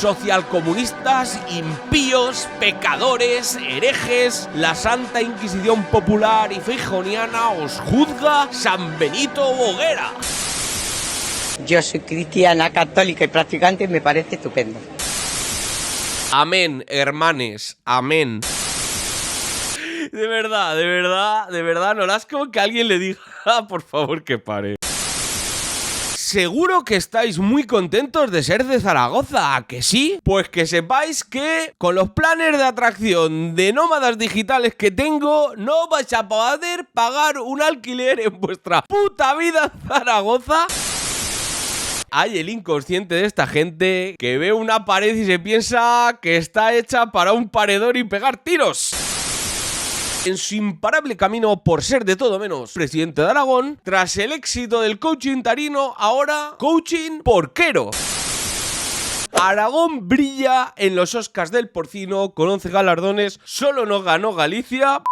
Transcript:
Socialcomunistas, impíos, pecadores, herejes, la Santa Inquisición Popular y Feijoniana os juzga San Benito Boguera. Yo soy cristiana, católica y practicante y me parece estupendo. Amén, hermanes, amén. De verdad, Nolasco, que alguien le diga, por favor, que pare. Seguro que estáis muy contentos de ser de Zaragoza, ¿a que sí? Pues que sepáis que con los planes de atracción de nómadas digitales que tengo, no vais a poder pagar un alquiler en vuestra puta vida en Zaragoza. Hay el inconsciente de esta gente que ve una pared y se piensa que está hecha para un paredor y pegar tiros. En su imparable camino por ser de todo menos presidente de Aragón, tras el éxito del coaching tarino, ahora coaching porquero. Aragón brilla en los Oscars del porcino con 11 galardones, solo no ganó Galicia.